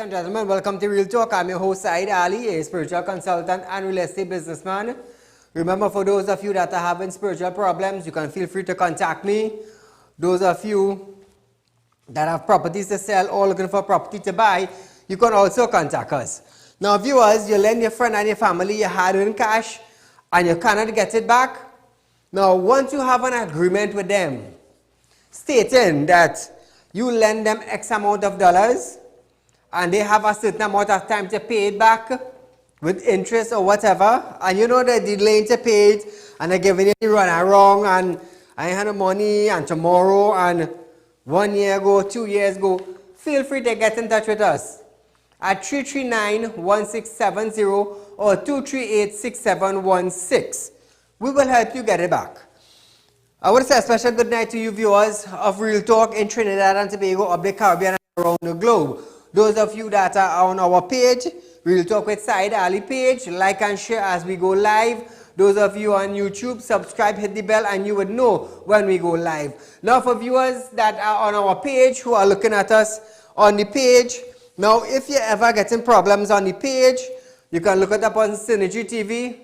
and gentlemen, welcome to Real Talk. I'm your host, Saieed Ali, a spiritual consultant and real estate businessman. Remember, for those of you that are having spiritual problems, you can feel free to contact me. Those of you that have properties to sell or looking for property to buy, you can also contact us. Now, viewers, you lend your friend and your family your hard-earned cash and you cannot get it back. Now, once you have an agreement with them stating that you lend them X amount of dollars and they have a certain amount of time to pay it back with interest or whatever, and you know they're delaying to pay it and they're giving you the run wrong and I had the money and tomorrow and 1 year ago, 2 years ago, feel free to get in touch with us at 339-1670 or 238-6716. We will help you get it back. I want to say a special good night to you viewers of Real Talk in Trinidad and Tobago, of the Caribbean and around the globe. Those of you that are on our page, Real Talk with Saieed Ali page, like and share as we go live. Those of you on YouTube, subscribe, hit the bell, and you would know when we go live. Now for viewers that are on our page, who are looking at us on the page, now if you're ever getting problems on the page, you can look it up on Synergy TV.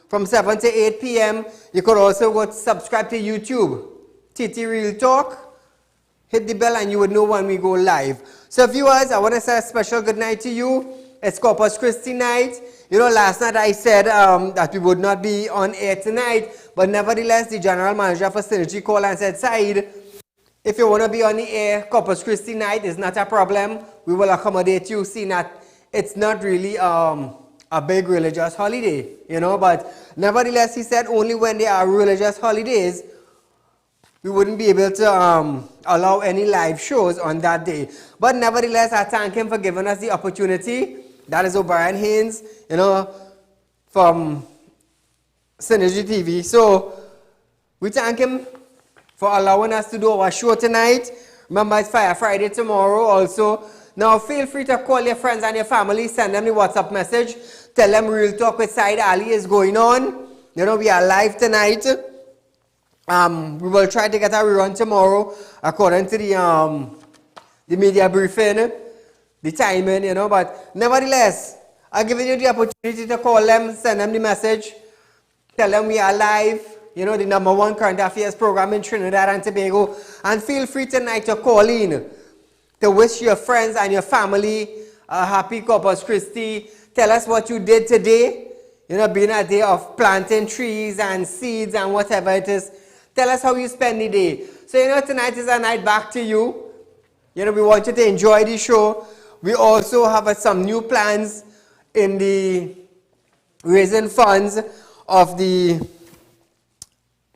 From 7 to 8 p.m. You could also go to subscribe to YouTube, TT Real Talk, hit the bell and you would know when we go live. So viewers, I want to say a special good night to you. It's Corpus Christi night. You know, last night I said that we would not be on air tonight, but nevertheless the general manager for Synergy called and said, Saeed, if you want to be on the air, Corpus Christi night is not a problem. We will accommodate you, seeing that it's not really a big religious holiday, you know, but nevertheless, he said only when there are religious holidays, we wouldn't be able to allow any live shows on that day. But nevertheless, I thank him for giving us the opportunity. That is O'Brien Haynes, you know, from Synergy TV. So, we thank him for allowing us to do our show tonight. Remember, it's Fire Friday tomorrow also. Now, feel free to call your friends and your family, send them the WhatsApp message, tell them Real Talk with Saieed Ali is going on. You know, we are live tonight. We will try to get a rerun tomorrow according to the media briefing, the timing, you know. But nevertheless, I'm giving you the opportunity to call them, send them the message, tell them we are live. You know, the #1 current affairs program in Trinidad and Tobago. And feel free tonight to call in to wish your friends and your family a happy Corpus Christi. Tell us what you did today, you know, being a day of planting trees and seeds and whatever it is. Tell us how you spend the day. So, you know, tonight is a night back to you. You know, we want you to enjoy the show. We also have some new plans in the raising funds of the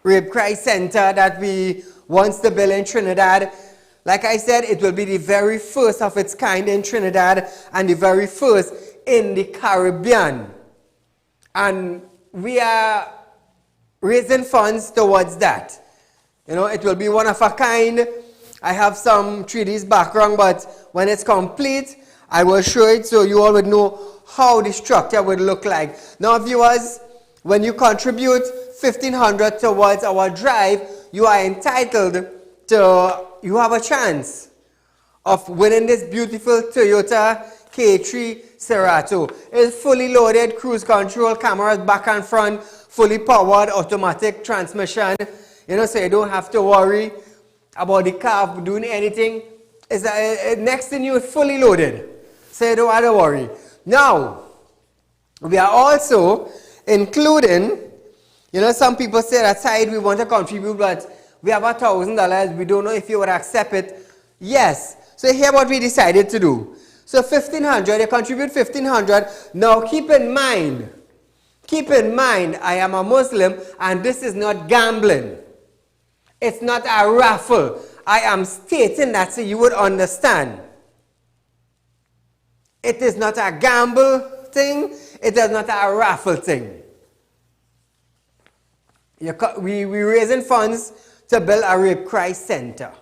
Rape Crisis Center that we want to build in Trinidad. Like I said, it will be the very first of its kind in Trinidad and the very first in the Caribbean. And we are raising funds towards that. You know, it will be one of a kind. I have some 3D's background, but when it's complete, I will show it so you all would know how the structure would look like. Now, viewers, when you contribute $1,500 towards our drive, you are entitled to, you have a chance of winning this beautiful Toyota K3 Cerato. It's fully loaded, cruise control, cameras back and front, fully powered, automatic transmission. You know, so you don't have to worry about the car doing anything. It's next to you, it's fully loaded. So you don't have to worry. Now, we are also including, you know, some people say that side we want to contribute, but we have $1,000. We don't know if you would accept it. Yes. So here what we decided to do. So $1,500, you contribute $1,500. Now keep in mind, I am a Muslim and this is not gambling. It's not a raffle. I am stating that so you would understand. It is not a gamble thing. It is not a raffle thing. We're raising funds to build a Rape Crisis Center.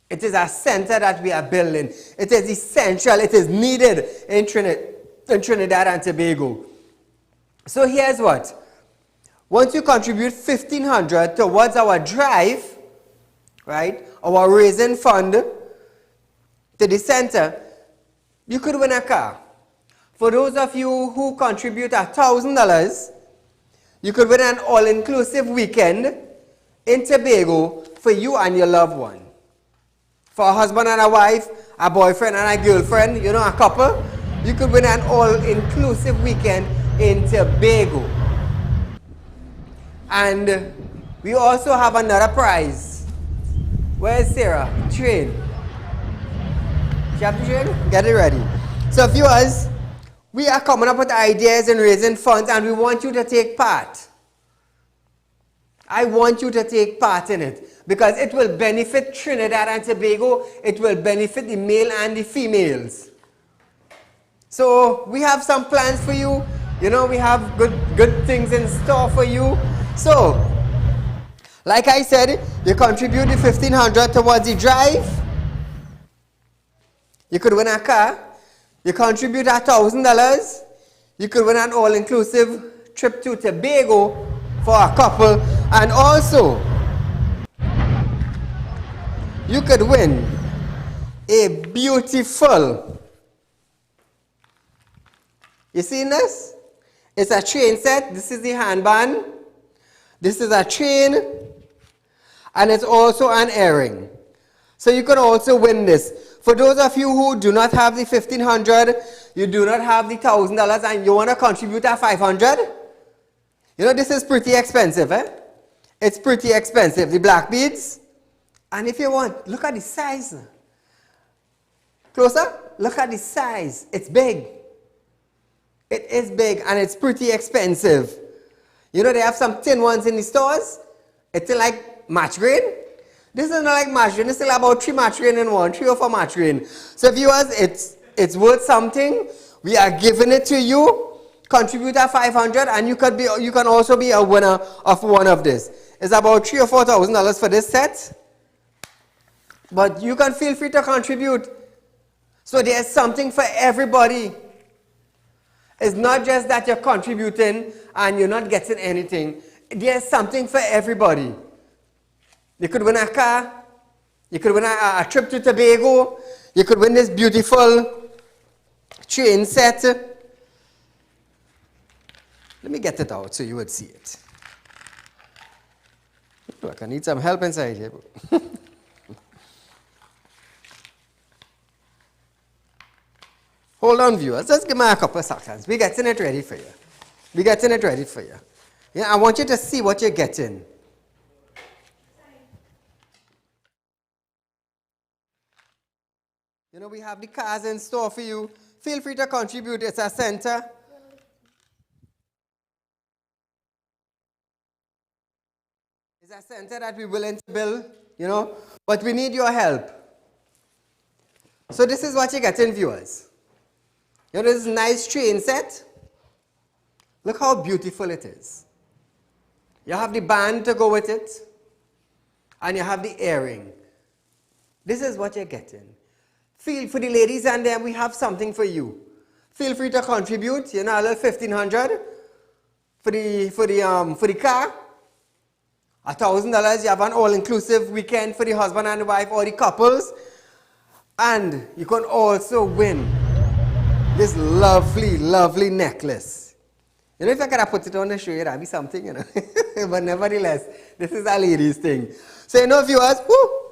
It is a center that we are building. It is essential. It is needed in Trinidad and Tobago. So here's what. Once you contribute $1,500 towards our drive, right, our raising fund to the center, you could win a car. For those of you who contribute $1,000, you could win an all-inclusive weekend in Tobago for you and your loved one. For a husband and a wife, a boyfriend and a girlfriend, you know, a couple, you could win an all-inclusive weekend in Tobago. And we also have another prize. Where's Sarah? Train. She have to train? Get it ready. So viewers, we are coming up with ideas and raising funds, and we want you to take part. I want you to take part in it because it will benefit Trinidad and Tobago. It will benefit the male and the females. So we have some plans for you. You know, we have good things in store for you. So, like I said, you contribute the $1,500 towards the drive. You could win a car. You contribute $1,000. You could win an all-inclusive trip to Tobago for a couple. And also, you could win a beautiful, you seen this? It's a chain set. This is the handband. This is a chain. And it's also an earring. So you can also win this. For those of you who do not have the $1,500, you do not have the $1,000, and you want to contribute at $500, you know, this is pretty expensive, eh? It's pretty expensive, the black beads. And if you want, look at the size. Closer, look at the size. It's big. It is big, and it's pretty expensive. You know, they have some tin ones in the stores. It's like match grain. This is not like match grain. This is about 3 match grain in one, 3 or 4 match grain. So viewers, it's worth something. We are giving it to you. Contribute at $500, and you can also be a winner of one of this. It's about $3,000 or $4,000 for this set. But you can feel free to contribute. So there's something for everybody. It's not just that you're contributing and you're not getting anything. There's something for everybody. You could win a car. You could win a trip to Tobago. You could win this beautiful chain set. Let me get it out so you would see it. Look, I need some help inside here. Hold on, viewers. Just give me a couple of seconds. We're getting it ready for you. We're getting it ready for you. Yeah, I want you to see what you're getting. You know, we have the cars in store for you. Feel free to contribute. It's a center. It's a center that we're willing to build, you know, but we need your help. So this is what you're getting, viewers. You know, this nice train set. Look how beautiful it is. You have the band to go with it, and you have the earring. This is what you're getting. Feel for the ladies, and then we have something for you. Feel free to contribute. You know, a little $1,500 for the car. $1,000. You have an all-inclusive weekend for the husband and the wife or the couples, and you can also win this lovely, lovely necklace. You know, if I could put it on the show, that'd be something, you know. But nevertheless, this is a ladies' thing. So, you know, viewers, whoo!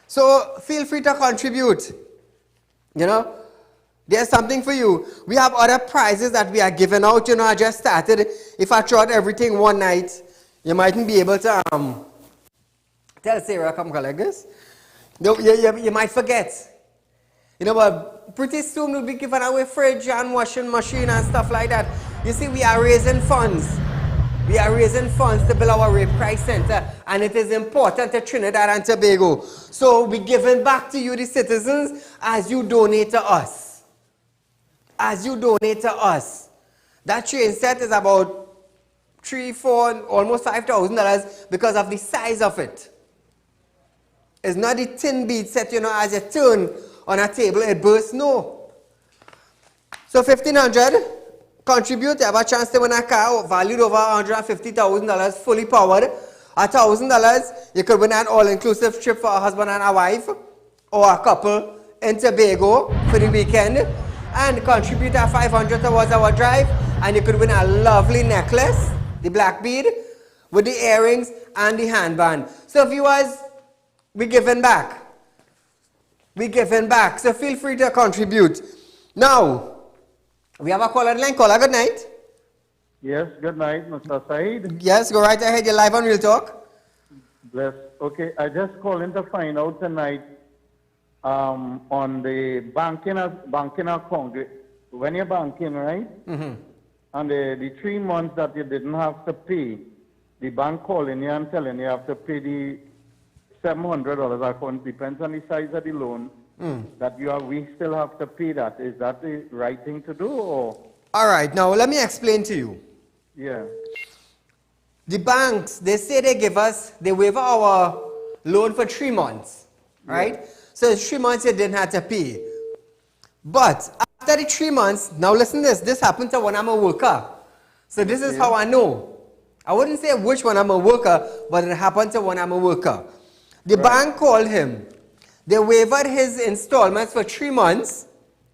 So, feel free to contribute. You know, there's something for you. We have other prizes that we are giving out. You know, I just started. If I tried everything one night, you mightn't be able to tell Sarah, come collect this. You might forget. You know, but pretty soon we'll be giving away fridge and washing machine and stuff like that. You see, we are raising funds. We are raising funds to build our Rape Crisis Center, and it is important to Trinidad and Tobago. So we're giving back to you, the citizens, as you donate to us. As you donate to us. That chain set is about $3,000, $4,000, almost $5,000 because of the size of it. It's not the tin bead set, you know, as you turn on a table, it bursts. No. So $1,500, contribute, you have a chance to win a car valued over $150,000, fully powered. $1,000, you could win an all-inclusive trip for a husband and a wife, or a couple in Tobago for the weekend and contribute a 500 towards our drive, and you could win a lovely necklace, the black bead, with the earrings and the handband. So viewers, we're giving back. We're giving back. So feel free to contribute. Now, we have a caller line. Caller, good night. Yes, good night, Mr. Saeed. Yes, go right ahead. You're live on Real Talk. Bless. Okay, I just calling to find out tonight on the banking account. When you're banking, right? Mm-hmm. And the 3 months that you didn't have to pay, the bank calling you and telling you have to pay the $700 account, depends on the size of the loan, we still have to pay that. Is that the right thing to do? Or? All right, now let me explain to you. Yeah. The banks, they say they waive our loan for 3 months, right? Yeah. So 3 months you didn't have to pay. But after the 3 months, now listen to this happened to when I'm a worker. So this is how I know. I wouldn't say which one I'm a worker, but it happened to when I'm a worker. The bank called him. They waived his installments for 3 months,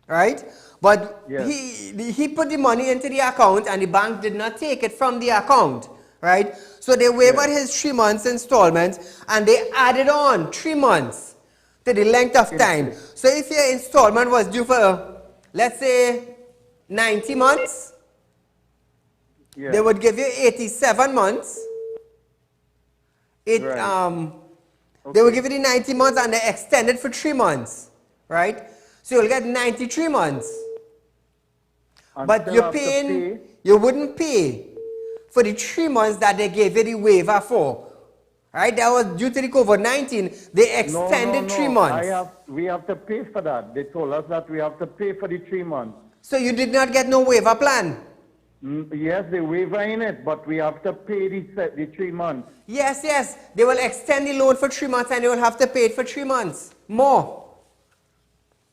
right? But he put the money into the account and the bank did not take it from the account, right? So they waived his 3 months installments and they added on 3 months to the length of time. So if your installment was due for, let's say, 90 months, they would give you 87 months. They will give you the 90 months and they extend it for 3 months, right? So you'll get 93 months. But you're paying, you wouldn't pay for the 3 months that they gave you the waiver for, right? That was due to the COVID-19. They extended 3 months. We have to pay for that. They told us that we have to pay for the 3 months. So you did not get no waiver plan? Yes, they waiver in it, but we have to pay the 3 months. Yes. They will extend the loan for 3 months and they will have to pay it for 3 months. More.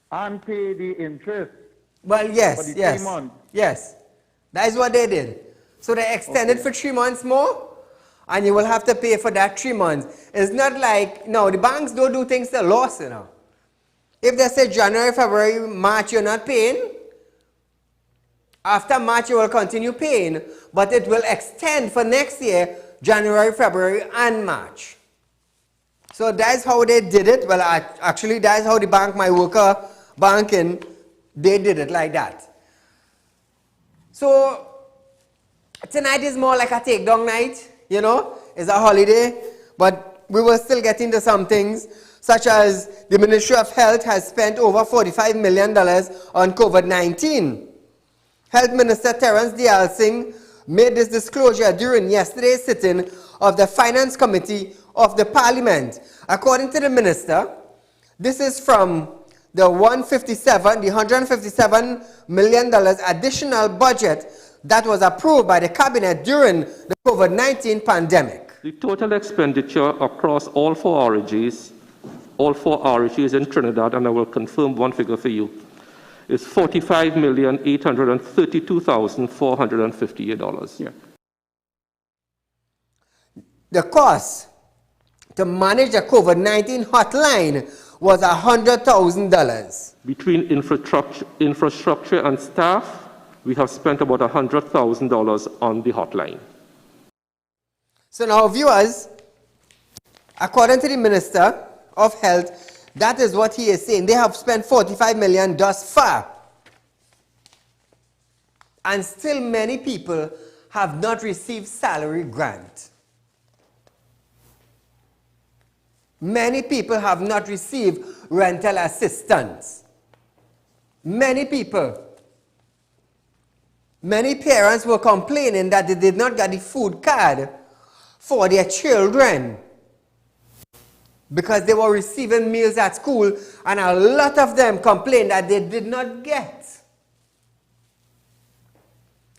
And pay the interest. Well, yes. For the 3 months. Yes. That is what they did. So they extended for 3 months more and you will have to pay for that 3 months. It's not like, no, the banks don't do things to loss, you know. If they say January, February, March, you're not paying, after March, you will continue paying, but it will extend for next year, January, February, and March. So that's how they did it. Well, actually, that's how the bank, my worker banking, they did it like that. So tonight is more like a takedown night, you know. It's a holiday, but we were still getting to some things, such as the Ministry of Health has spent over $45 million on COVID-19. Health Minister Terence Singh made this disclosure during yesterday's sitting of the Finance Committee of the Parliament. According to the minister, this is from the $157 million additional budget that was approved by the cabinet during the COVID-19 pandemic. The total expenditure across all four RGs in Trinidad, and I will confirm one figure for you, is $45,832,458. Yeah. The cost to manage the COVID-19 hotline was $100,000. Between infrastructure and staff, we have spent about $100,000 on the hotline. So now, viewers, according to the Minister of Health, that is what he is saying. They have spent $45 million thus far. And still many people have not received salary grant. Many people have not received rental assistance. Many people. Many parents were complaining that they did not get the food card for their children, because they were receiving meals at school, and a lot of them complained that they did not get.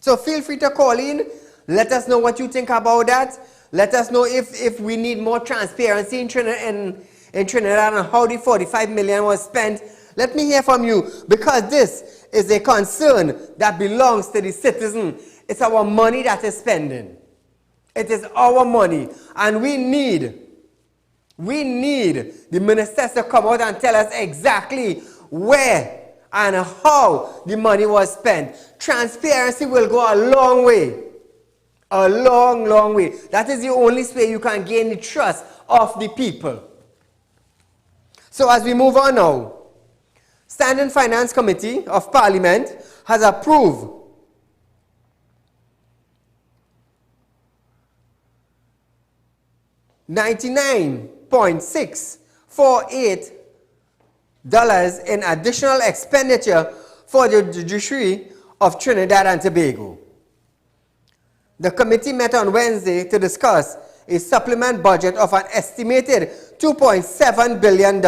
So feel free to call in. Let us know what you think about that. Let us know if we need more transparency in Trinidad and how the $45 million was spent. Let me hear from you, because this is a concern that belongs to the citizen. It's our money that is spending. It is our money, and we need the ministers to come out and tell us exactly where and how the money was spent. Transparency will go a long way. A long, long way. That is the only way you can gain the trust of the people. So as we move on now, Standing Finance Committee of Parliament has approved $99.648 in additional expenditure for the judiciary of Trinidad and Tobago. The committee met on Wednesday to discuss a supplement budget of an estimated $2.7 billion.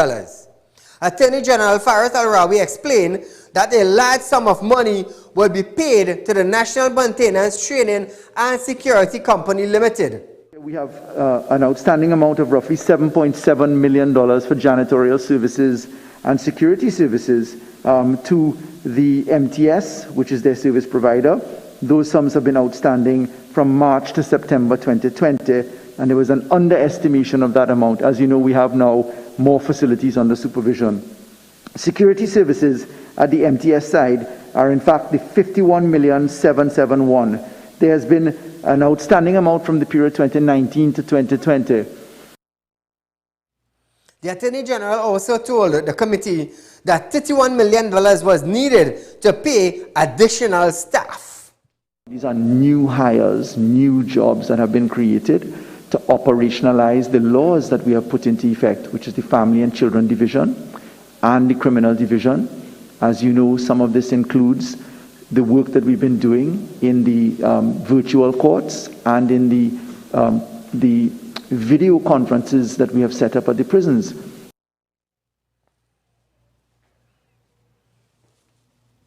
Attorney General Faris Al-Rawi explained that a large sum of money will be paid to the National Maintenance, Training and Security Company Limited. We have an outstanding amount of roughly $7.7 million for janitorial services and security services to the MTS, which is their service provider. Those sums have been outstanding from March to September 2020, and there was an underestimation of that amount. As you know, we have now more facilities under supervision. Security services at the MTS side are in fact the $51,771,000. There has been an outstanding amount from the period 2019 to 2020. The Attorney General also told the committee that $31 million was needed to pay additional staff. These are new hires, new jobs that have been created to operationalize the laws that we have put into effect, which is the Family and Children Division and the Criminal Division. As you know, some of this includes the work that we've been doing in the virtual courts and in the video conferences that we have set up at the prisons.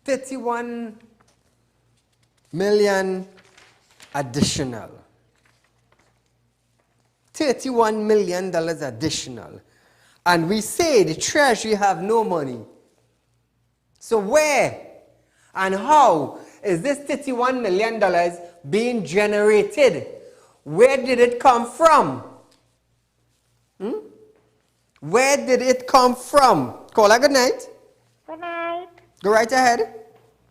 $31 million additional. $31 million additional. And we say the Treasury have no money. So where and how is this $31 million being generated? Where did it come from? Where did it come from? Caller, good night. Good night. Go right ahead.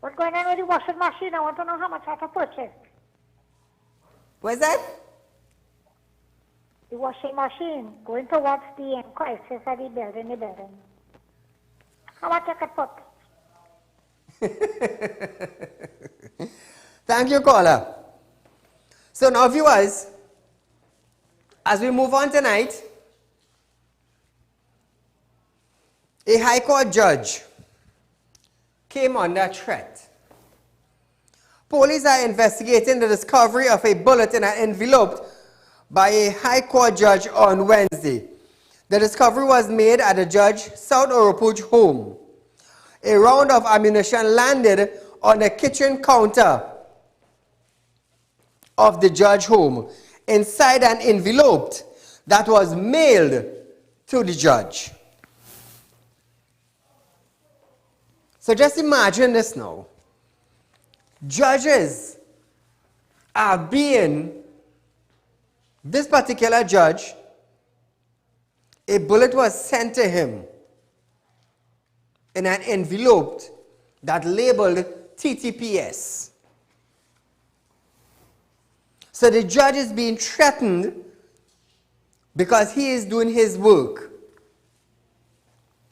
What's going on with the washing machine? I want to know how much I have to purchase. Where's that? The washing machine going towards the crisis of the building. How much I could put? Thank you, caller. So now, viewers, as we move on tonight, a High Court judge came under threat. Police are investigating the discovery of a bullet in an envelope by a High Court judge on Wednesday. The discovery was made at the Judge South Oropuj home. A round of ammunition landed on the kitchen counter of the judge home inside an envelope that was mailed to the judge. So just imagine this now. Judges are being, this particular judge, a bullet was sent to him in an envelope that labeled TTPS. So the judge is being threatened because he is doing his work.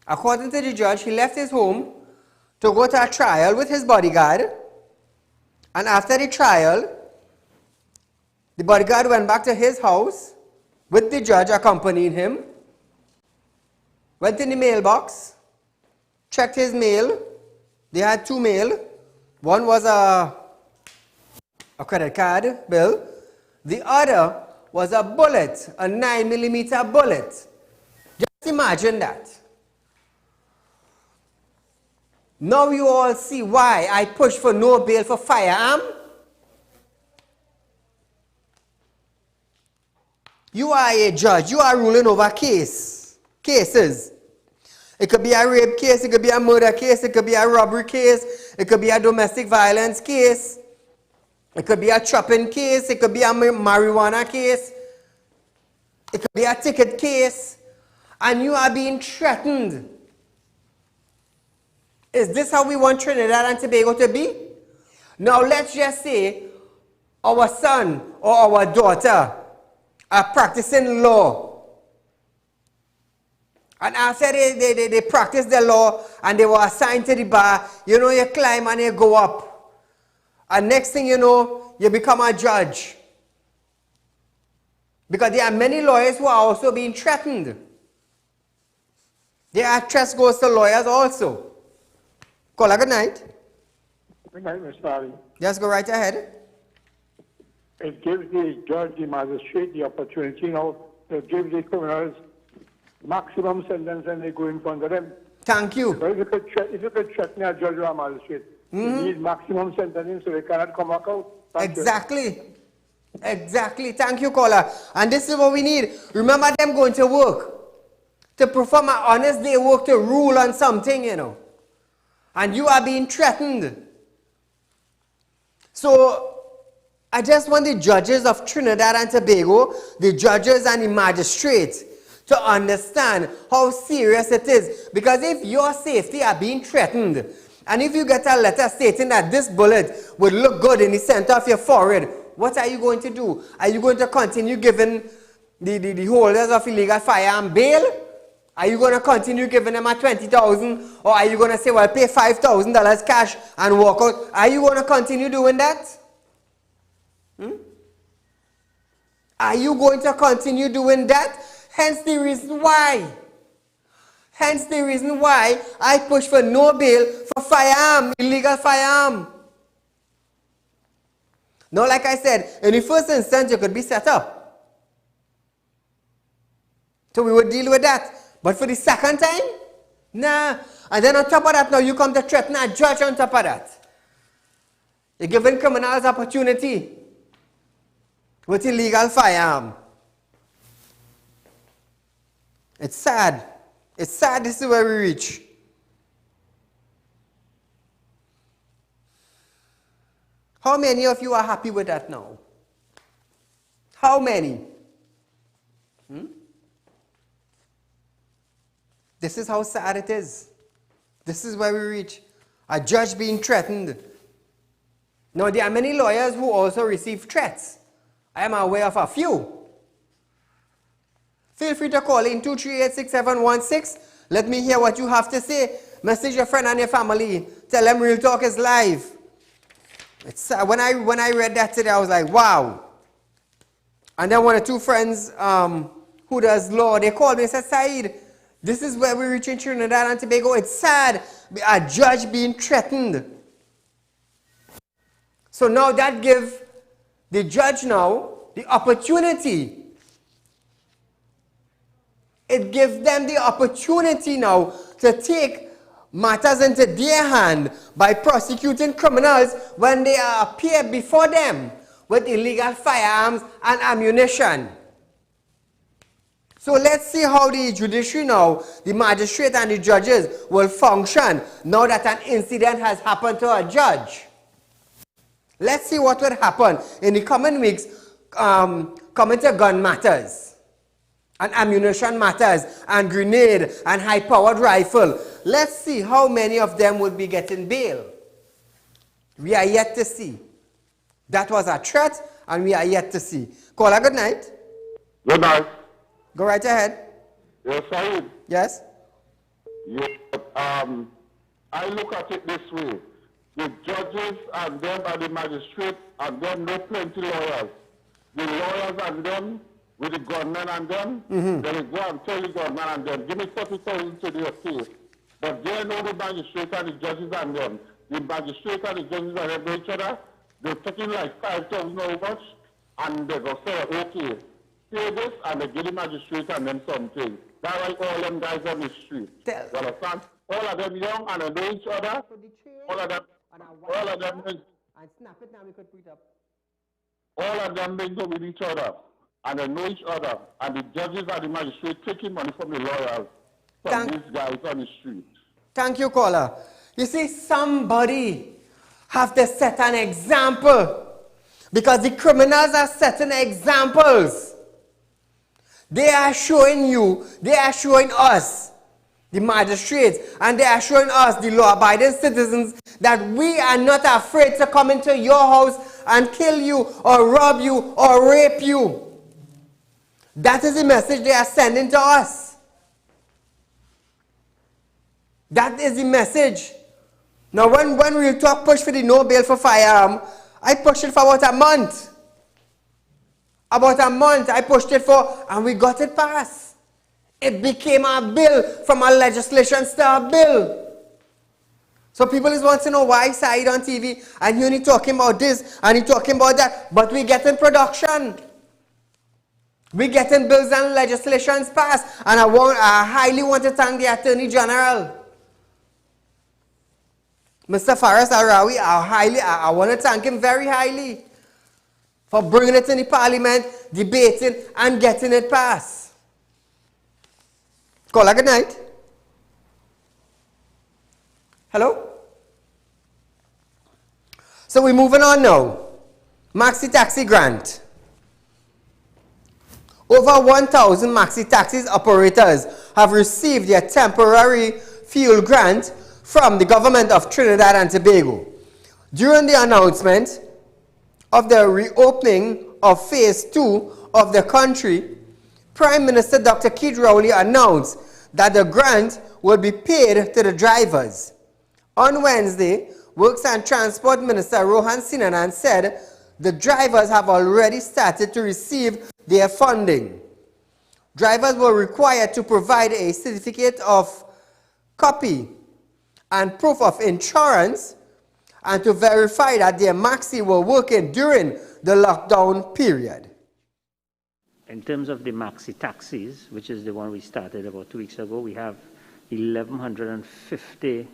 According to the judge, he left his home to go to a trial with his bodyguard, and after the trial, the bodyguard went back to his house with the judge accompanying him, went in the mailbox, checked his mail. They had two mail. One was a credit card bill. The other was a bullet, a 9mm bullet. Just imagine that. Now you all see why I push for no bail for firearm. You are a judge. You are ruling over cases. It could be a rape case, it could be a murder case, it could be a robbery case, it could be a domestic violence case, it could be a chopping case, it could be a marijuana case, it could be a ticket case, and you are being threatened Is this how we want Trinidad and Tobago to be? Now let's just say our son or our daughter are practicing law. And after they practice the law and they were assigned to the bar, you know, you climb and you go up. And next thing you know, you become a judge. Because there are many lawyers who are also being threatened. Their threats goes to lawyers also. Caller, good night. Good night, Mr. Ali. Just go right ahead. It gives the judge, the magistrate, the opportunity now to give the criminals maximum sentence and they go in front of them. Thank you. So if you could threaten a judge or a magistrate, you need maximum sentencing so they cannot come back out. Exactly. Exactly. Thank you, caller. And this is what we need. Remember them going to work. To perform an honest day work to rule on something, you know. And you are being threatened. So, I just want the judges of Trinidad and Tobago, the judges and the magistrates, to understand how serious it is. Because if your safety are being threatened, and if you get a letter stating that this bullet would look good in the center of your forehead, what are you going to do? Are you going to continue giving the holders of illegal firearm bail? Are you going to continue giving them a $20,000? Or are you going to say, well, pay $5,000 cash and walk out? Are you going to continue doing that? Are you going to continue doing that? Hence the reason why. Hence the reason why I push for no bail for firearm, illegal firearm. Now, like I said, in the first instance, you could be set up. So we would deal with that. But for the second time, nah. And then on top of that, now you come to threaten a judge on top of that. You're giving criminals opportunity with illegal firearm. It's sad. It's sad this is where we reach. How many of you are happy with that now? How many? This is how sad it is. This is where we reach. A judge being threatened. Now, there are many lawyers who also receive threats. I am aware of a few. Feel free to call in 238-6716. Let me hear what you have to say. Message your friend and your family. Tell them Real Talk is live. It's sad. When I read that today, I was like, wow. And then one or two friends who does law, they called me and said, Saeed, this is where we reach in Trinidad and Tobago. It's sad. A judge being threatened. So now that gives the judge now the opportunity. It gives them the opportunity now to take matters into their hand by prosecuting criminals when they appear before them with illegal firearms and ammunition. So let's see how the judiciary now, the magistrate and the judges will function now that an incident has happened to a judge. Let's see what would happen in the coming weeks coming to gun matters and ammunition matters and grenade and high-powered rifle. Let's see how many of them would be getting bail. We are yet to see. That was a threat and we are yet to see. Caller, good night. Good night. Go right ahead. Yes, Saeed. Yes? Yeah, I look at it this way. The judges and them and the magistrate and them know plenty lawyers. The lawyers and them with the gunmen and them, they will go and tell the gunmen and them, give me 40,000 to do your case. But they know the magistrate and the judges and them. The magistrate and the judges and them know each other. They're taking like 5,000 or much and they go say, okay, pay this and they give the magistrate and them something. That's why all them guys on the street. You understand? All of them young and they know each other. All of them. All of them. And snap it now, we could put it up. All of them mingle with each other, and they know each other, and the judges and the magistrates taking money from the lawyers, from these guys on the street. Thank you, caller. You see, somebody have to set an example, because the criminals are setting examples. They are showing you, they are showing us the magistrates, and they are showing us, the law-abiding citizens, that we are not afraid to come into your house and kill you or rob you or rape you. That is the message they are sending to us. That is the message. Now, when Real Talk pushed for the no bail for firearm, I pushed it for about a month. About a month I pushed it for, and we got it passed. It became a bill, from a legislation to a bill. So people is want to know why Saieed on TV, and you only talking about this, and you talking about that, but we getting production. We getting bills and legislations passed, and I highly want to thank the Attorney General. Mr. Faris Arawi, I want to thank him very highly for bringing it in the Parliament, debating, and getting it passed. Caller, good night. Hello? So we're moving on now. Maxi Taxi Grant. Over 1,000 Maxi Taxis operators have received their temporary fuel grant from the government of Trinidad and Tobago. During the announcement of the reopening of Phase 2 of the country, Prime Minister Dr. Keith Rowley announced that the grant will be paid to the drivers. On Wednesday, Works and Transport Minister Rohan Sinanan said the drivers have already started to receive their funding. Drivers were required to provide a certificate of copy and proof of insurance, and to verify that their maxi were working during the lockdown period. In terms of the maxi taxis, which is the one we started about 2 weeks ago, we have 1,150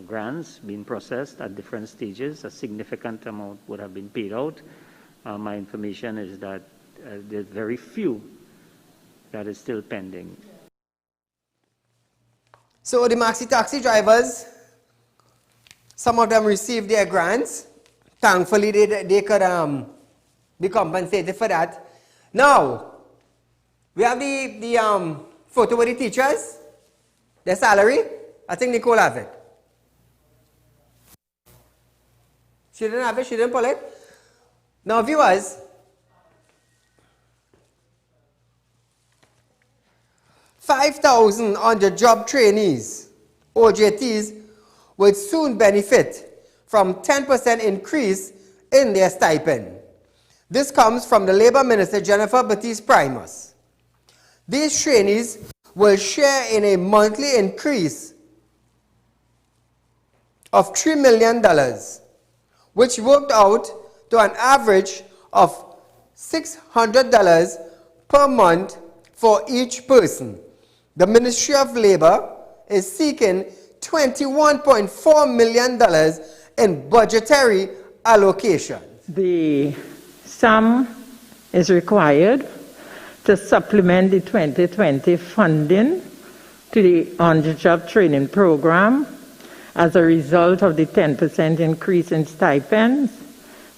grants being processed at different stages. A significant amount would have been paid out. My information is that there's very few that is still pending. So the maxi taxi drivers, some of them received their grants. Thankfully, they could be compensated for that. Now, we have the photo with the teachers, their salary. I think Nicole have it. She didn't have it, she didn't pull it. Now, viewers, 5,000 on-the-job trainees, OJTs, would soon benefit from 10% increase in their stipend. This comes from the Labour Minister, Jennifer Baptiste-Primus. These trainees will share in a monthly increase of $3 million, which worked out to an average of $600 per month for each person. The Ministry of Labour is seeking $21.4 million in budgetary allocation. The sum is required to supplement the 2020 funding to the on-the-job training program as a result of the 10% increase in stipends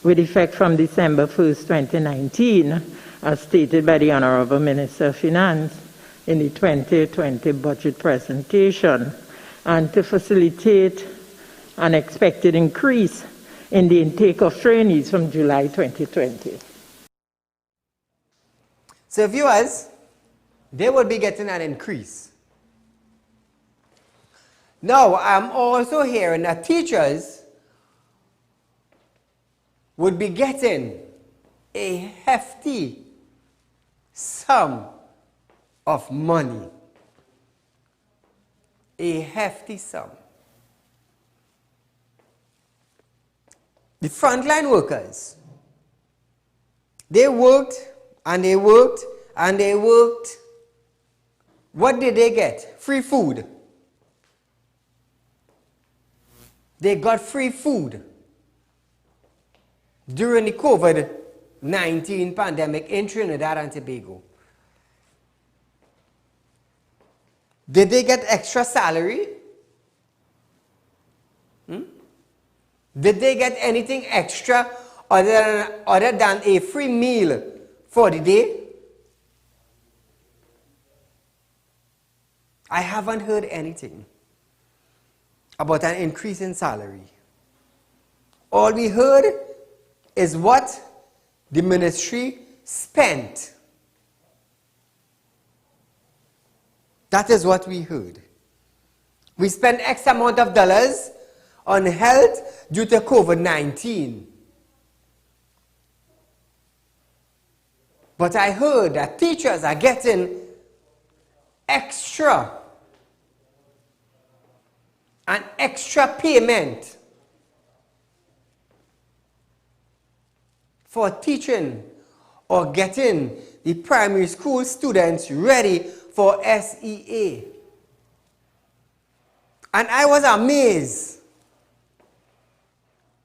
with effect from December 1st, 2019, as stated by the Honorable Minister of Finance in the 2020 budget presentation, and to facilitate an expected increase in the intake of trainees from July 2020. So viewers, they will be getting an increase. Now, I'm also hearing that teachers would be getting a hefty sum of money. A hefty sum. The frontline workers, they worked and they worked and they worked. What did they get? Free food. They got free food during the COVID-19 pandemic in Trinidad and Tobago. Did they get extra salary? Did they get anything extra other than a free meal for the day? I haven't heard anything about an increase in salary. All we heard is what the ministry spent. That is what we heard. We spent X amount of dollars on health due to COVID-19. But I heard that teachers are getting an extra payment for teaching or getting the primary school students ready for SEA. And I was amazed.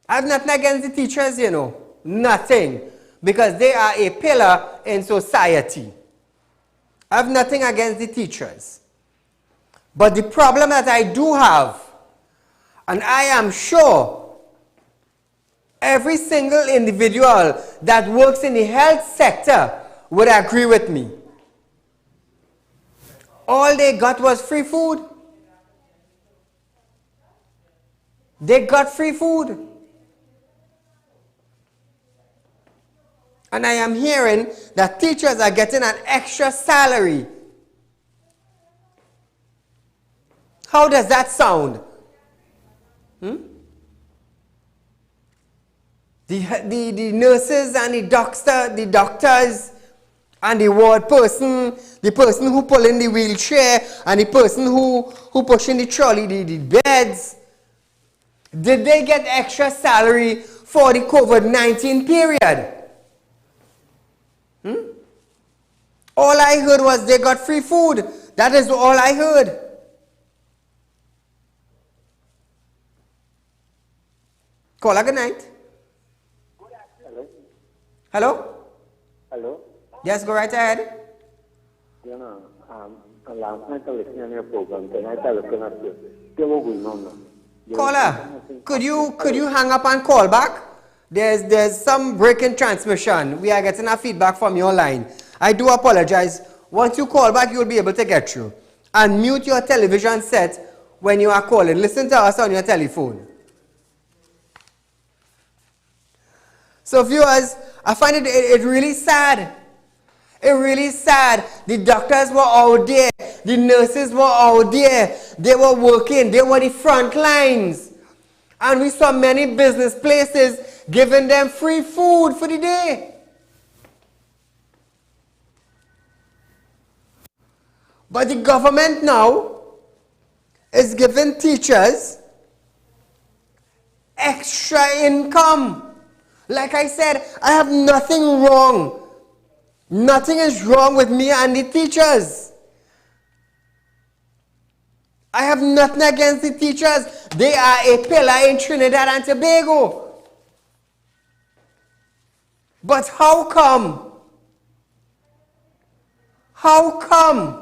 I have nothing against the teachers, nothing, because they are a pillar in society. I have nothing against the teachers. But the problem that I do have, and I am sure every single individual that works in the health sector would agree with me. All they got was free food. They got free food. And I am hearing that teachers are getting an extra salary. How does that sound? The nurses and the doctors and the ward person, the person who pull in the wheelchair and the person who pushing the trolley, the beds, did they get extra salary for the COVID-19 period? All I heard was they got free food. That is all I heard. Caller, good night. Hello? Hello? Hello? Yes, go right ahead. Last night I was listening to your program. Tonight I was looking at you. Caller, could you hang up and call back? There's some break in transmission. We are getting a feedback from your line. I do apologize. Once you call back, you'll be able to get through. And mute your television set when you are calling. Listen to us on your telephone. So viewers, I find it really sad. It really sad. The doctors were out there. The nurses were out there. They were working. They were the front lines. And we saw many business places giving them free food for the day. But the government now is giving teachers extra income. Like I said, I have nothing wrong. Nothing is wrong with me and the teachers. I have nothing against the teachers. They are a pillar in Trinidad and Tobago. But how come? How come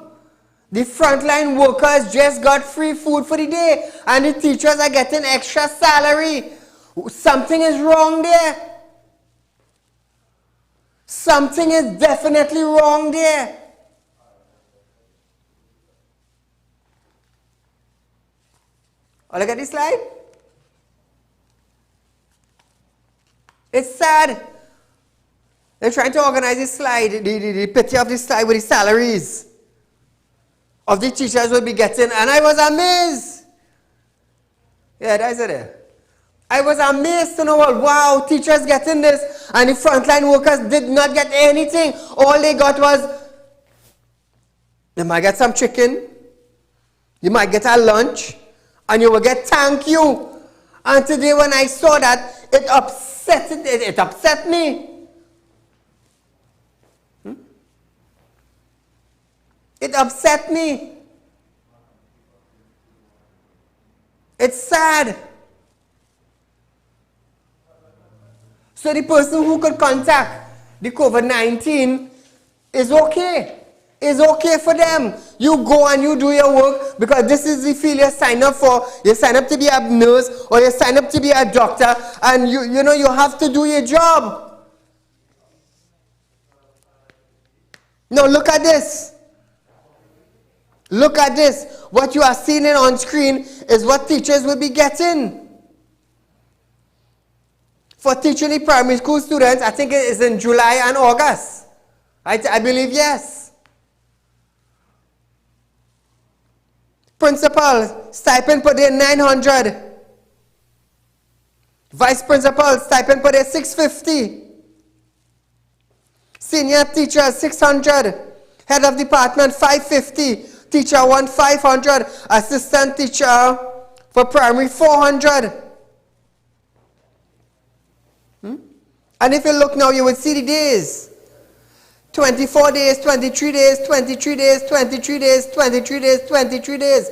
the frontline workers just got free food for the day and the teachers are getting extra salary? Something is wrong there. Something is definitely wrong there. Oh, look at this slide. It's sad. They're trying to organize this slide, the picture of this slide with the salaries of the teachers will be getting, and I was amazed. Yeah, that's it there. I was amazed to know, wow, teachers getting this, and the frontline workers did not get anything. All they got was, you might get some chicken, you might get a lunch, and you will get thank you. And today when I saw that, it upset me. It upset me. It's sad. So the person who could contact the COVID-19 is okay. It's okay for them. You go and you do your work because this is the field you sign up for. You sign up to be a nurse or you sign up to be a doctor, and you have to do your job. Now look at this. Look at this. What you are seeing on screen is what teachers will be getting. For teaching the primary school students, I think it is in July and August. I believe, yes. Principal, stipend per day 900. Vice principal, stipend per day 650. Senior teacher 600. Head of department 550. Teacher 1 500. Assistant teacher for primary 400. And if you look now, you will see the days. 24 days, 23 days, 23 days, 23 days, 23 days, 23 days.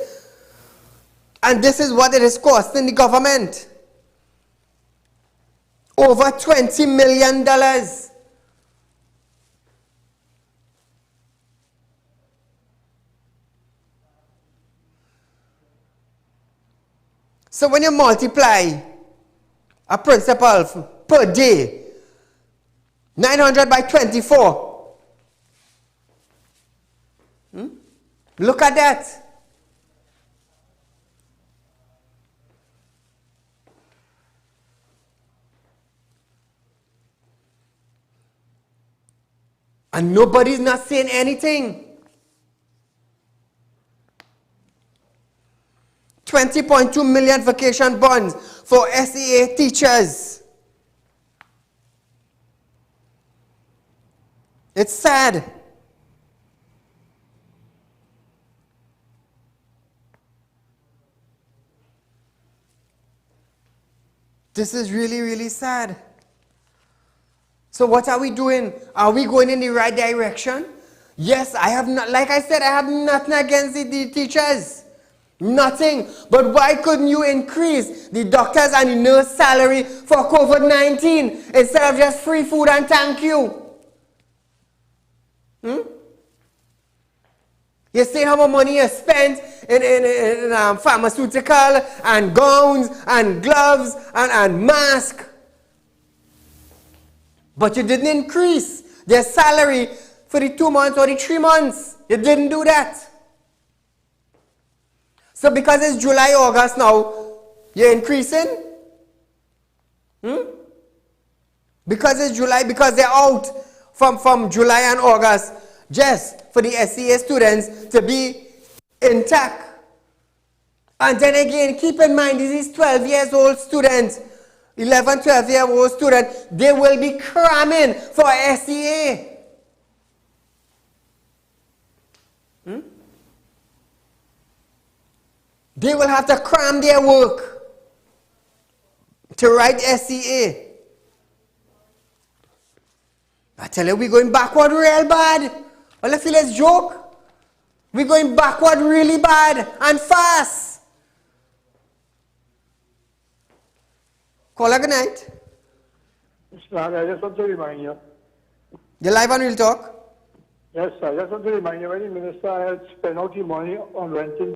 And this is what it is costing the government. Over $20 million. So when you multiply a principal per day, 900 by 24. Look at that. And nobody's not saying anything. 20.2 million vacation bonds for SEA teachers. It's sad. This is really, really sad. So what are we doing? Are we going in the right direction? Yes, I have not, like I said, I have nothing against the teachers. Nothing. But why couldn't you increase the doctors and the nurse salary for COVID-19 instead of just free food and thank you? You see how much money is spent in pharmaceutical and gowns and gloves and masks. But you didn't increase their salary for the 2 months or the 3 months. You didn't do that. So because it's July, August now, you're increasing? Because it's July, because they're out from July and August, just for the SEA students to be intact. And then again, keep in mind, this is 12 years old students, 11, 12-year-old students, they will be cramming for SEA. They will have to cram their work to write SEA. I tell you, we're going backward real bad. All I feel is joke. We're going backward really bad and fast. Caller, good night. I just want to remind you. You're live on Real Talk? Yes, sir. I just want to remind you when the minister had spent out the money on renting.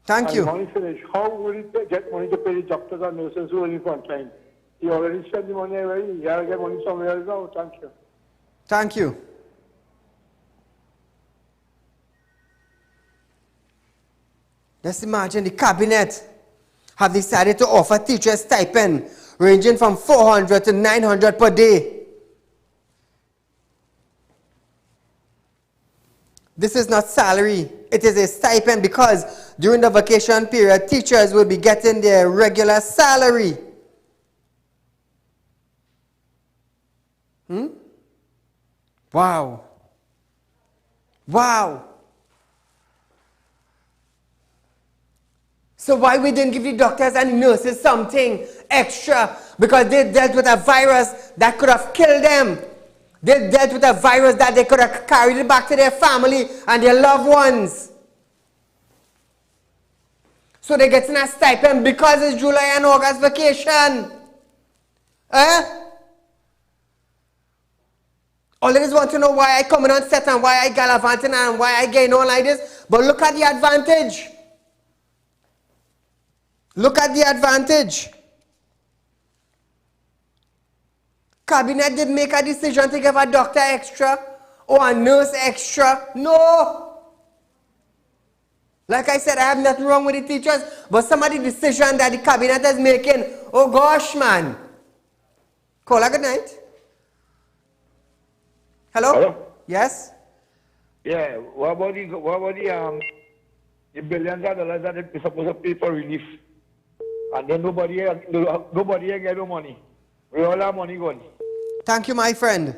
Thank you. Money finished. How will he get money to pay the doctors and nurses who are in frontline? He already spent the money already. He has to get money somewhere else now. Thank you. Thank you. Just imagine the cabinet have decided to offer teachers stipend ranging from 400 to 900 per day. This is not salary, it is a stipend because during the vacation period, teachers will be getting their regular salary. Wow. Wow. So why we didn't give the doctors and nurses something extra? Because they dealt with a virus that could have killed them. They dealt with a virus that they could have carried it back to their family and their loved ones. So they're getting a stipend because it's July and August vacation. All of us want to know why I coming on set and why I gallivanting and why I getting on like this. But look at the advantage. Look at the advantage. Cabinet didn't make a decision to give a doctor extra or a nurse extra. No. Like I said, I have nothing wrong with the teachers, but some of the decision that the cabinet is making, oh gosh, man. Caller, good night. Hello? Hello? Yes? Yeah, what about the billions of dollars that they're supposed to pay for relief? And then nobody get no money. We all have money gone. Thank you, my friend.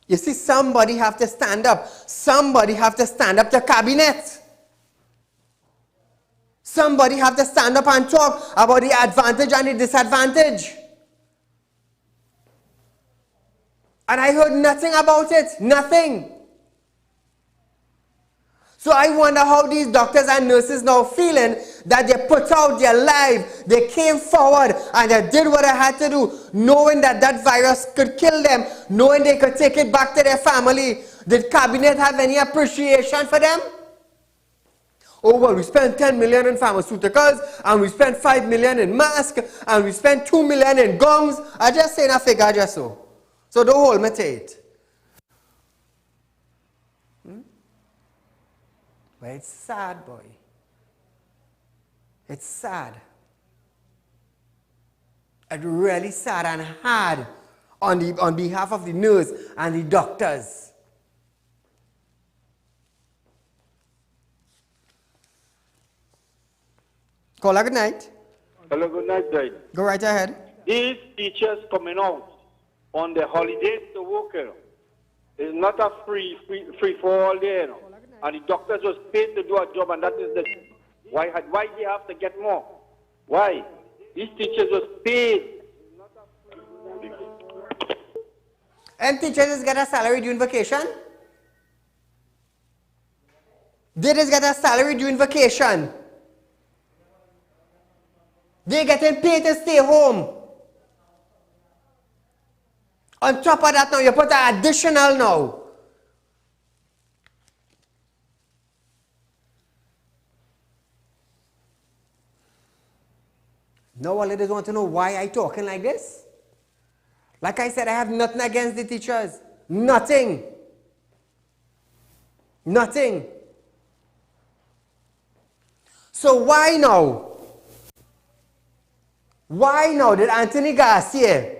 You see, somebody have to stand up. Somebody have to stand up to cabinet. Somebody have to stand up and talk about the advantage and the disadvantage. And I heard nothing about it. Nothing. So I wonder how these doctors and nurses now feeling that they put out their life, they came forward and they did what they had to do, knowing that that virus could kill them, knowing they could take it back to their family. Did cabinet have any appreciation for them? Oh, well, we spent 10 million in pharmaceuticals, and we spent 5 million in masks, and we spent 2 million in gongs. I just saying a figure just so. So don't hold me to it. But it's sad, boy. It's sad. It's really sad and hard on behalf of the nurse and the doctors. Caller, good night. Hello, good night, Dad. Go right ahead. These teachers coming out on the holidays to work, it's not a free for all day, And the doctors was paid to do a job, and that is the why they have to get more. Why? These teachers was paid. And teachers get a salary during vacation? They just get a salary during vacation. They're getting paid to stay home. On top of that now, you put an additional now. Now all ladies want to know why I talking like this. Like I said, I have nothing against the teachers. Nothing. Nothing. So why now? Why now did Anthony Garcia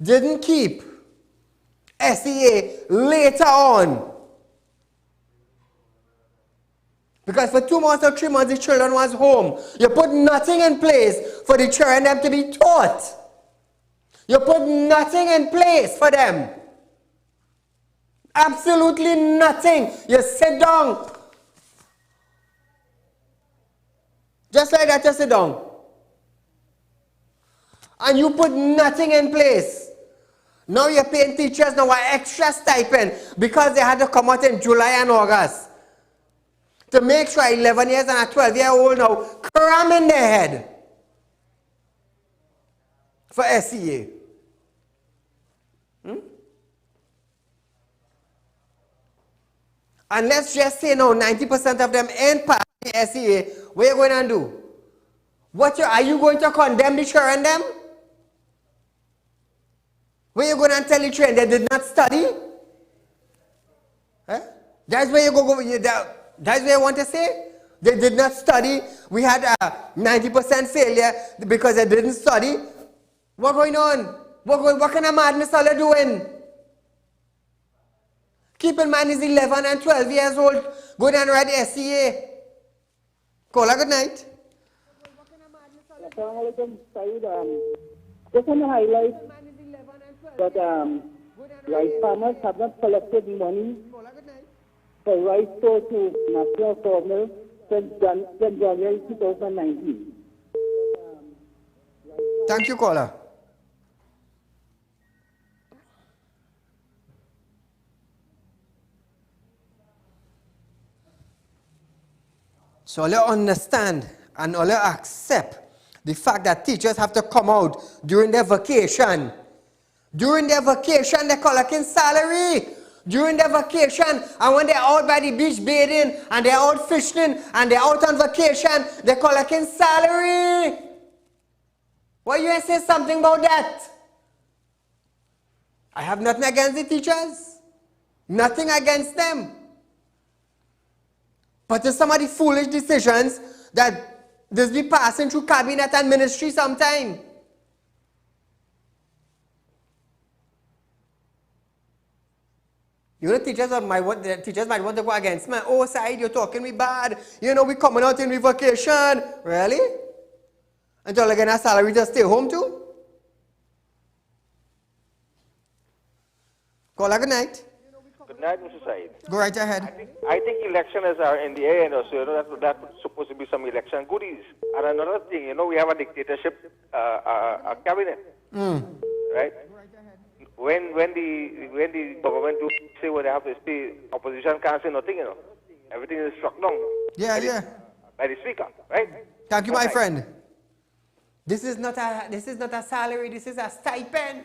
didn't keep SEA later on? Because for 2 months or 3 months the children was home. You put nothing in place for the children them to be taught. You put nothing in place for them. Absolutely nothing. You sit down. Just like that, you sit down. And you put nothing in place. Now you're paying teachers now an extra stipend because they had to come out in July and August. To make sure 11 years and a 12-year-old now cram in their head for SEA. And let's just say now 90% of them ain't passing the SEA. What are you going to do? Are you going to condemn the children them? What are you going to tell the children they did not study? Huh? That's where you go. That's what I want to say. They did not study. We had a 90% failure because they didn't study. What's going on? What kind of madness are they doing? Keep in mind, he's 11 and 12 years old. Go down and write SCA. Caller, good night. Just want to highlight that rice farmers have not collected money for rice sold to national farmers since January 2019. Thank you, caller. So all you understand and all you accept the fact that teachers have to come out during their vacation. During their vacation, they're collecting salary. During their vacation, and when they're out by the beach bathing, and they're out fishing, and they're out on vacation, they're collecting salary. Why you say something about that? I have nothing against the teachers. Nothing against them. But there's some of the foolish decisions that this be passing through cabinet and ministry sometime. You know, teachers might want to go against me. Oh, Saeed, you're talking me bad. You know, we coming out in vacation. Really? Until I get a salary to stay home too? Call a good night. Good night, Mr. Saeed. Go right ahead. I think elections are in the air, you know, so you know, that's supposed to be some election goodies. And another thing, you know, we have a dictatorship a cabinet, right? When the government do say what they have to say, opposition can't say nothing, you know. Everything is struck down. Yeah. By the speaker, right? Thank you, my friend. This is not a salary. This is a stipend.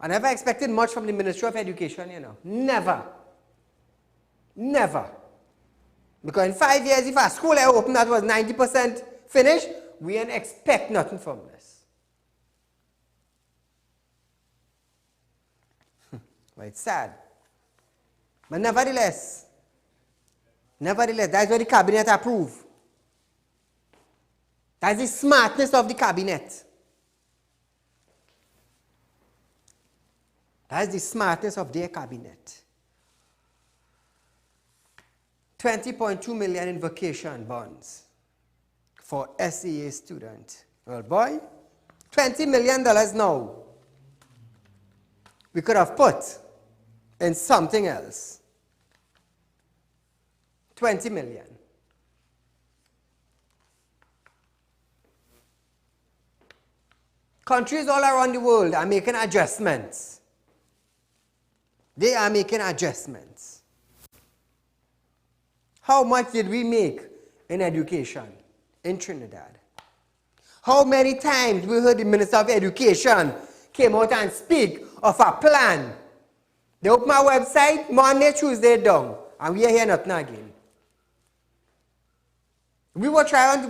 I never expected much from the Ministry of Education, you know. Never. Never. Because in 5 years, if a school I opened that was 90% finished, we didn't expect nothing from this. Well, it's sad. But nevertheless, that's what the cabinet approved. That's the smartness of the cabinet. That's the smartness of their cabinet. 20.2 million in vacation bonds for SEA students. Well, boy, $20 million now. We could have put in something else. 20 million. Countries all around the world are making adjustments. They are making adjustments. How much did we make in education in Trinidad? How many times we heard the Minister of Education came out and speak of a plan? They open our website, Monday, Tuesday down, and we are here nothing again. We were trying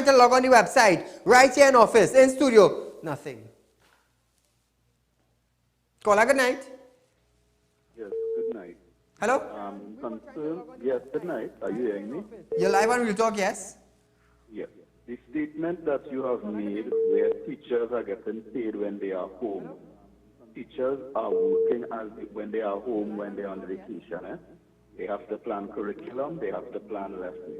to log on the website, right here in office, in studio, nothing. Call a good night. Yes, good night. Hello? Yes, good night. Are you hearing me? You're live on Real Talk, yes? Yes. The statement that you have made where teachers are getting paid when they are home. Teachers are working when they are home, when they are on vacation. They have to plan curriculum, they have to plan lessons.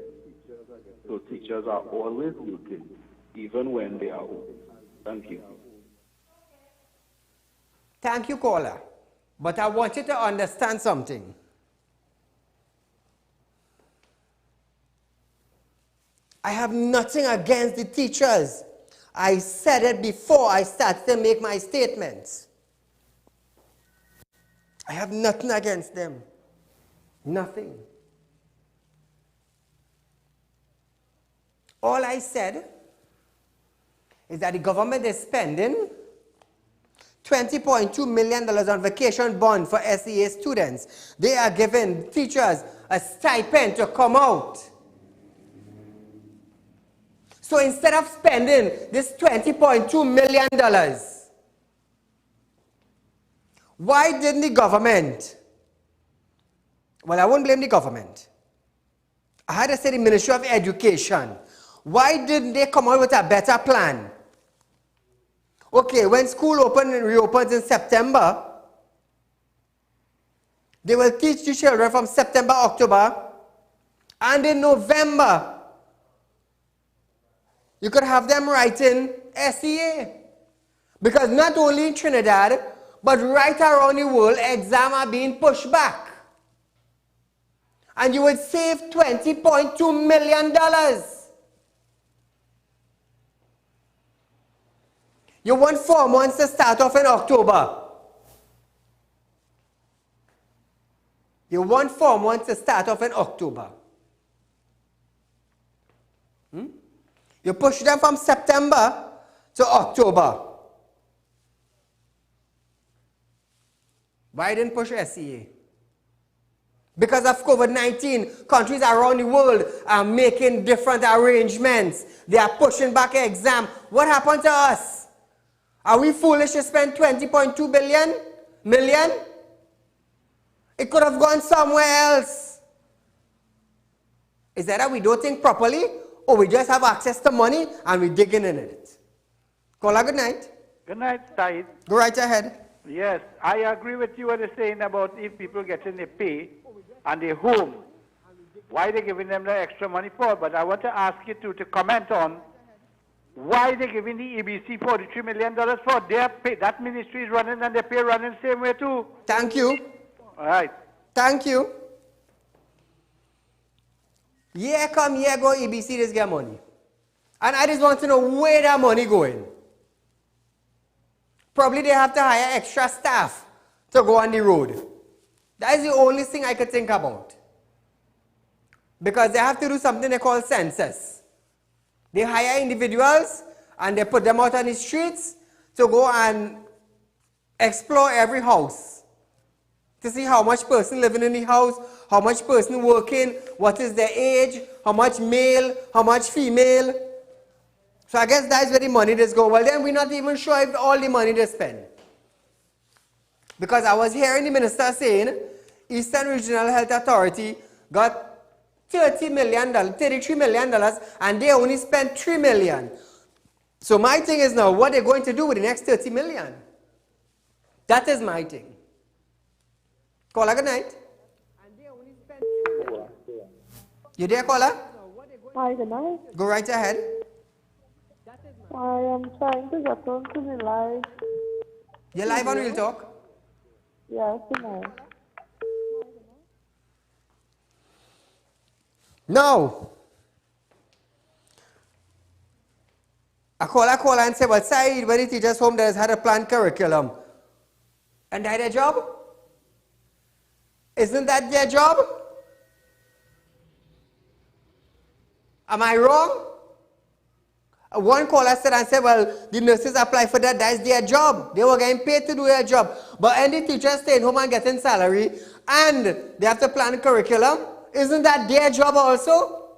So teachers are always working, even when they are home. Thank you. Thank you, caller. But I want you to understand something. I have nothing against the teachers. I said it before I started to make my statements. I have nothing against them. Nothing. All I said is that the government is spending $20.2 million on vacation bond for SEA students. They are giving teachers a stipend to come out. So instead of spending this $20.2 million, why didn't the government? Well, I won't blame the government. I had to say the Ministry of Education. Why didn't they come out with a better plan? Okay, when school reopens in September, they will teach the children from September, October, and in November, you could have them writing SEA. Because not only in Trinidad, but right around the world, exams are being pushed back. And you would save $20.2 million. You want 4 months to start off in October. You want 4 months to start off in October. You push them from September to October. Why didn't push SEA? Because of COVID-19, countries around the world are making different arrangements. They are pushing back exam. What happened to us? Are we foolish to spend 20.2 million? It could have gone somewhere else. Is that we don't think properly, or we just have access to money and we're digging in it? Caller, good night. Good night, Saeed. Go right ahead. Yes, I agree with you what you're saying about if people getting their pay and they're home, why they're giving them the extra money for. But I want to ask you to comment on why they're giving the EBC $43 million for their pay. That ministry is running and their pay running the same way too. Thank you. All right. Thank you. Year come, year go, EBC just get money. And I just want to know where that money going. Probably they have to hire extra staff to go on the road. That is the only thing I could think about. Because they have to do something they call census. They hire individuals and they put them out on the streets to go and explore every house. To see how much person living in the house, how much person working, what is their age, how much male, how much female. So I guess that's where the money does go. Well, then we're not even sure if all the money they spend. Because I was hearing the minister saying Eastern Regional Health Authority got $33 million, and they only spent $3 million. So my thing is now, what they're going to do with the next $30 million? That is my thing. Caller, good night. You there, caller? Hi, good night. Go right ahead. I am trying to get on to the live. You're live on Real Talk? Yes, good night. No. A caller and say, well, Saeed, when the teachers home that has had a planned curriculum. And that their job? Isn't that their job? Am I wrong? One caller said, well, the nurses apply for that, that's their job. They were getting paid to do their job. But any teacher staying home and getting salary, and they have to plan a curriculum, isn't that their job also?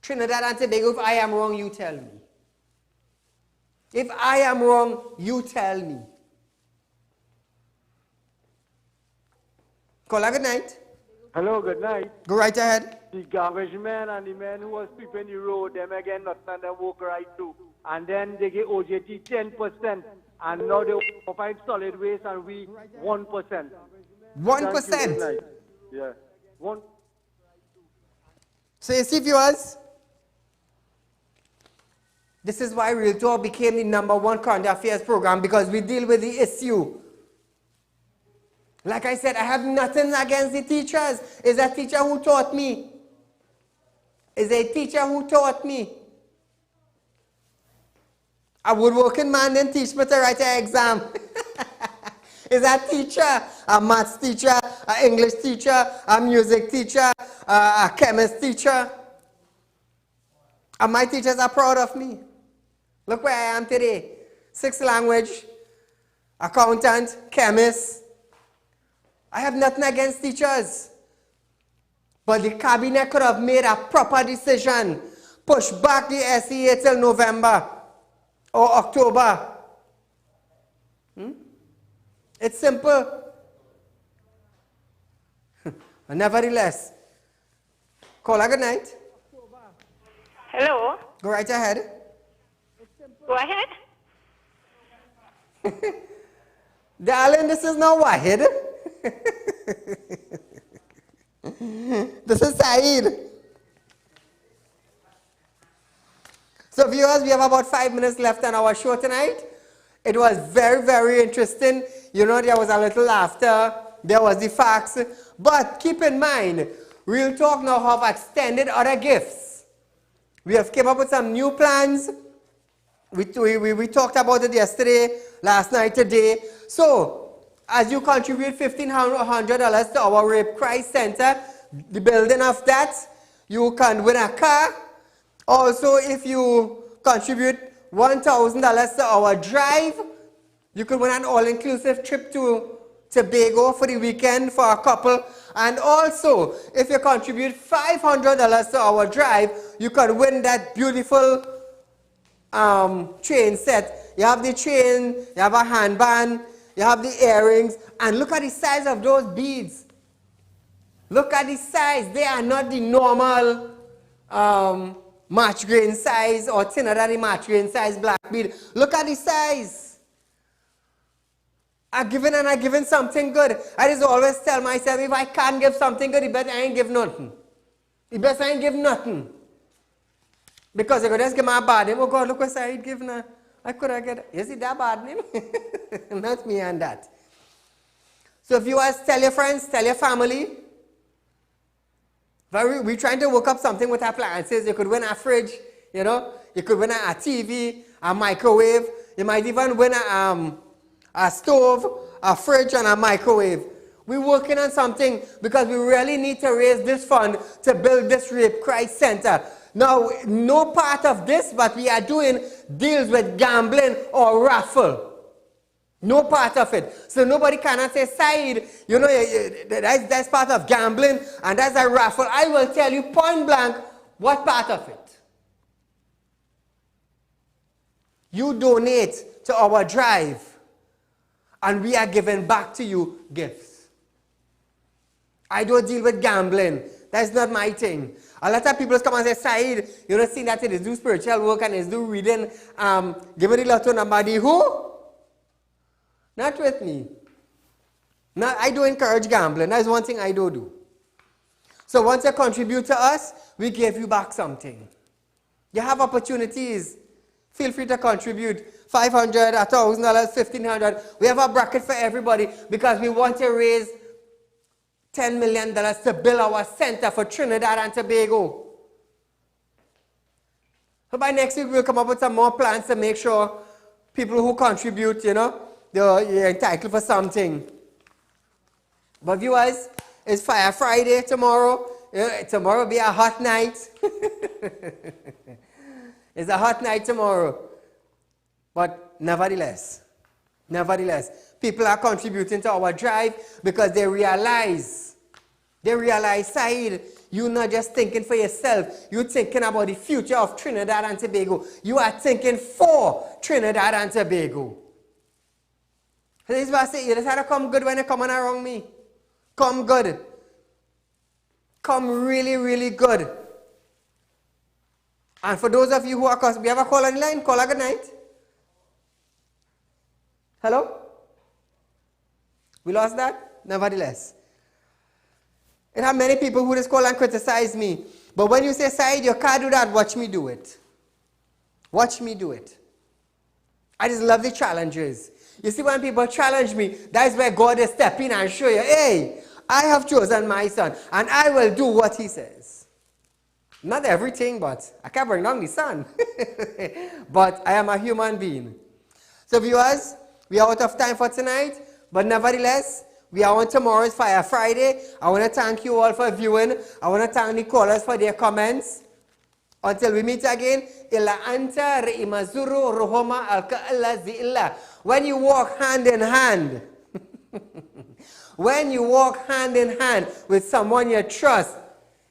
Trinidad and Tobago, if I am wrong, you tell me. If I am wrong, you tell me. Caller, good night. Hello, good night. Go right ahead. The garbage men and the men who was sweeping the road, them again nothing and they walk right through. And then they get OJT 10%, and now they find solid waste and we 1%. 1%? Yeah. 1. So you see, viewers, this is why Real Talk became the #1 current affairs program, because we deal with the issue. Like I said, I have nothing against the teachers. It's a teacher who taught me. It's a teacher who taught me. A woodworking man didn't teach me to write an exam. It's a teacher, a maths teacher, an English teacher, a music teacher, a chemist teacher. And my teachers are proud of me. Look where I am today. 6 language, accountant, chemist. I have nothing against teachers. But the cabinet could have made a proper decision. Push back the SEA till November or October. It's simple. But nevertheless. Caller, good night. Hello. Go right ahead. Go ahead. Darling, this is not Wahid. This is Saeed. So viewers, we have about 5 minutes left on our show tonight. It was very, very interesting. You know, there was a little laughter. There was the facts. But keep in mind, Real Talk now have extended other gifts. We have came up with some new plans. We talked about it yesterday, last night, today. So, as you contribute $1,500 to our Rape Crisis Center, the building of that, you can win a car. Also, if you contribute $1,000 to our drive, you could win an all-inclusive trip to Tobago for the weekend for a couple. And also, if you contribute $500 to our drive, you can win that beautiful chain set. You have the chain, you have a handband, you have the earrings, and look at the size of those beads. Look at the size. They are not the normal match grain size or thinner than the match grain size black bead. Look at the size. I'm giving something good. I just always tell myself, if I can't give something good, the best I ain't give nothing. The best I ain't give nothing. Because you could just give me a bad name. Oh God, look what Saieed give now. I could have get, you see that bad name? Not me and that. So if you guys tell your friends, tell your family. We're trying to work up something with appliances. You could win a fridge, you know. You could win a TV, a microwave. You might even win a stove, a fridge, and a microwave. We're working on something because we really need to raise this fund to build this rape crisis center. Now, no part of this, but we are doing deals with gambling or raffle. No part of it. So nobody cannot say, Saieed, you know, that's part of gambling and that's a raffle. I will tell you point blank what part of it. You donate to our drive and we are giving back to you gifts. I don't deal with gambling. That's not my thing. A lot of people come and say, Saieed, you know, see that it is do spiritual work and it's do reading, give me the lotto number. The who? Not with me. Not, I don't encourage gambling. That's one thing I don't do. So once you contribute to us, we give you back something. You have opportunities. Feel free to contribute. $500, $1,000, $1,500. We have a bracket for everybody because we want to raise $10 million to build our center for Trinidad and Tobago. So by next week, we'll come up with some more plans to make sure people who contribute, you know, you're entitled for something. But viewers, it's Fire Friday tomorrow. Tomorrow will be a hot night. It's a hot night tomorrow. But nevertheless, people are contributing to our drive because they realize, Saieed, you're not just thinking for yourself. You're thinking about the future of Trinidad and Tobago. You are thinking for Trinidad and Tobago. This is why I say, you just have to come good when you're coming around me. Come good. Come really, really good. And for those of you who are, we have a call on the line. Caller, good night. Hello? We lost that? Nevertheless. It have many people who just call and criticize me. But when you say, Saieed, you can't do that, watch me do it. Watch me do it. I just love the challenges. You see, when people challenge me, that's where God is stepping and show you, hey, I have chosen my son, and I will do what he says. Not everything, but I can't bring down the sun. But I am a human being. So viewers, we are out of time for tonight, but nevertheless, we are on tomorrow's Fire Friday. I want to thank you all for viewing. I want to thank the callers for their comments. Until we meet again, illa anta re'imazuru rohoma alka illa. When you walk hand in hand, when you walk hand in hand with someone you trust,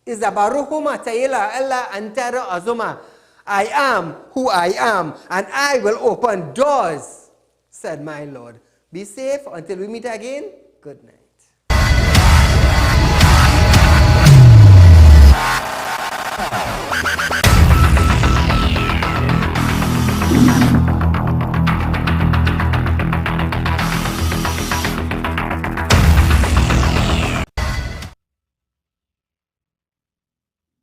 is a baruhuma ta'ila illa antara azuma. I am who I am, and I will open doors, said my Lord. Be safe until we meet again. Good night.